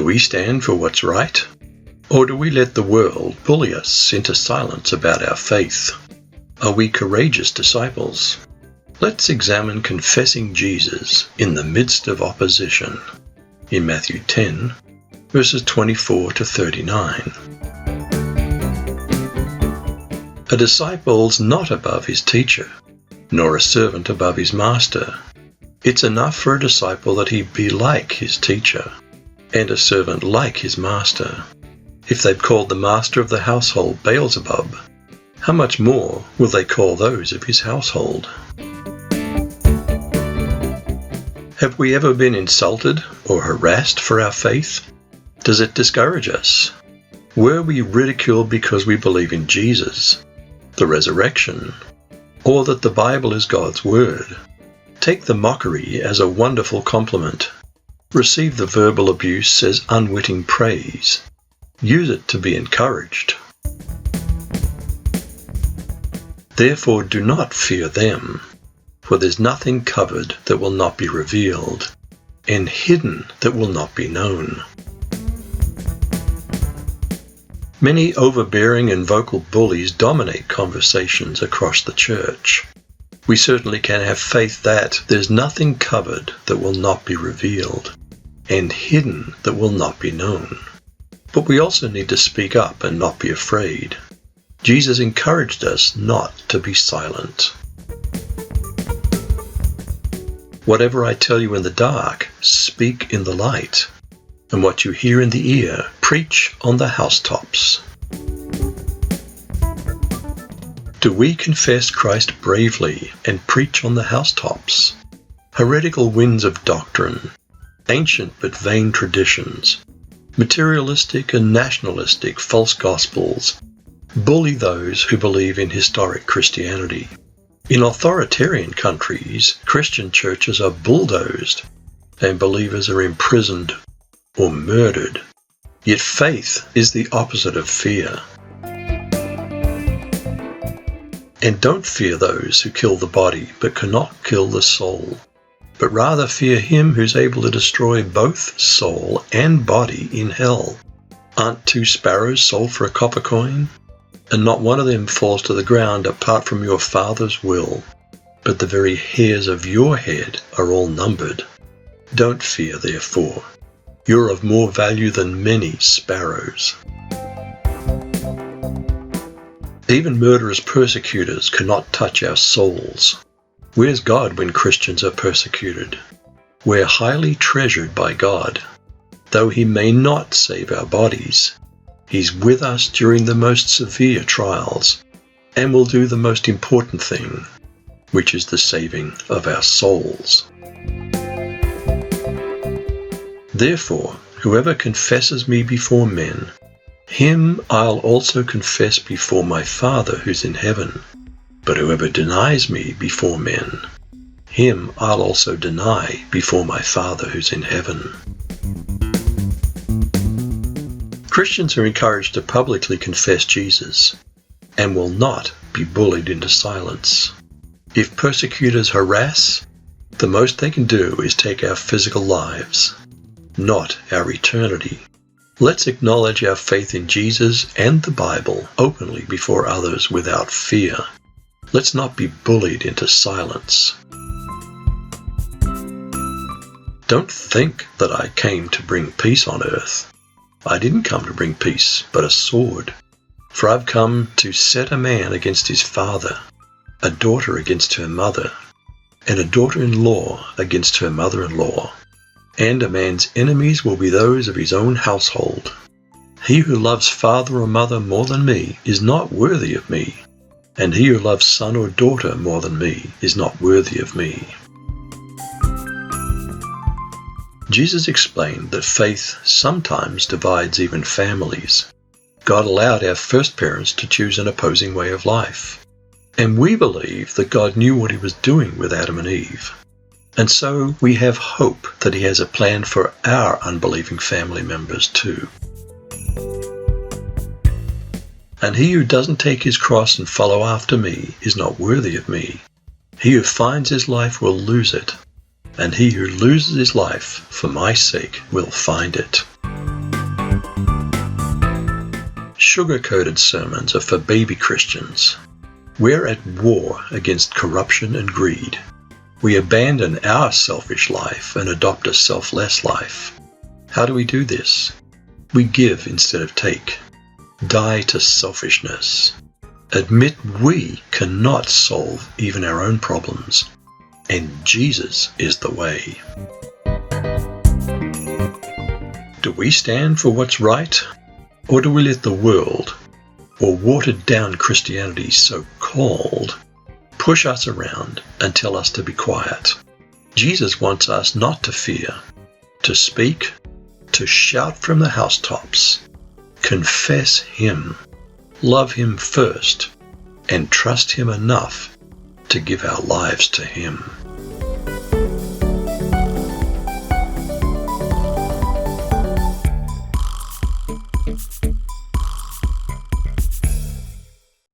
Do we stand for what's right? Or do we let the world bully us into silence about our faith? Are we courageous disciples? Let's examine confessing Jesus in the midst of opposition in Matthew 10, verses 24 to 39. A disciple's not above his teacher, nor a servant above his master. It's enough for a disciple that he be like his teacher, and a servant like his master. If they've called the master of the household Beelzebub, how much more will they call those of his household? Have we ever been insulted or harassed for our faith? Does it discourage us? Were we ridiculed because we believe in Jesus, the resurrection, or that the Bible is God's Word? Take the mockery as a wonderful compliment. Receive the verbal abuse as unwitting praise. Use it to be encouraged. Therefore do not fear them, for there's nothing covered that will not be revealed, and hidden that will not be known. Many overbearing and vocal bullies dominate conversations across the church. We certainly can have faith that there's nothing covered that will not be revealed, and hidden that will not be known. But we also need to speak up and not be afraid. Jesus encouraged us not to be silent. Whatever I tell you in the dark, speak in the light. And what you hear in the ear, preach on the housetops. Do we confess Christ bravely and preach on the housetops? Heretical winds of doctrine, ancient but vain traditions, materialistic and nationalistic false gospels bully those who believe in historic Christianity. In authoritarian countries, Christian churches are bulldozed and believers are imprisoned or murdered. Yet faith is the opposite of fear. And don't fear those who kill the body but cannot kill the soul, but rather fear him who's able to destroy both soul and body in hell. Aren't 2 sparrows sold for a copper coin? And not one of them falls to the ground apart from your Father's will, but the very hairs of your head are all numbered. Don't fear, therefore. You're of more value than many sparrows. Even murderous persecutors cannot touch our souls. Where's God when Christians are persecuted? We're highly treasured by God. Though He may not save our bodies, He's with us during the most severe trials, and will do the most important thing, which is the saving of our souls. Therefore, whoever confesses me before men, him I'll also confess before my Father who's in heaven. But whoever denies me before men, him I'll also deny before my Father who's in heaven. Christians are encouraged to publicly confess Jesus and will not be bullied into silence. If persecutors harass, the most they can do is take our physical lives, not our eternity. Let's acknowledge our faith in Jesus and the Bible openly before others without fear. Let's not be bullied into silence. Don't think that I came to bring peace on earth. I didn't come to bring peace, but a sword. For I've come to set a man against his father, a daughter against her mother, and a daughter-in-law against her mother-in-law. And a man's enemies will be those of his own household. He who loves father or mother more than me is not worthy of me, and he who loves son or daughter more than me is not worthy of me. Jesus explained that faith sometimes divides even families. God allowed our first parents to choose an opposing way of life. And we believe that God knew what He was doing with Adam and Eve. And so we have hope that He has a plan for our unbelieving family members too. And he who doesn't take his cross and follow after me is not worthy of me. He who finds his life will lose it, and he who loses his life for my sake will find it. sugar-coated sermons are for baby Christians. We're at war against corruption and greed. We abandon our selfish life and adopt a selfless life. How do we do this? We give instead of take. Die to selfishness. Admit we cannot solve even our own problems, and Jesus is the way. Do we stand for what's right, or do we let the world, or watered-down Christianity so-called, push us around and tell us to be quiet? Jesus wants us not to fear, to speak, to shout from the housetops, confess Him, love Him first, and trust Him enough to give our lives to Him.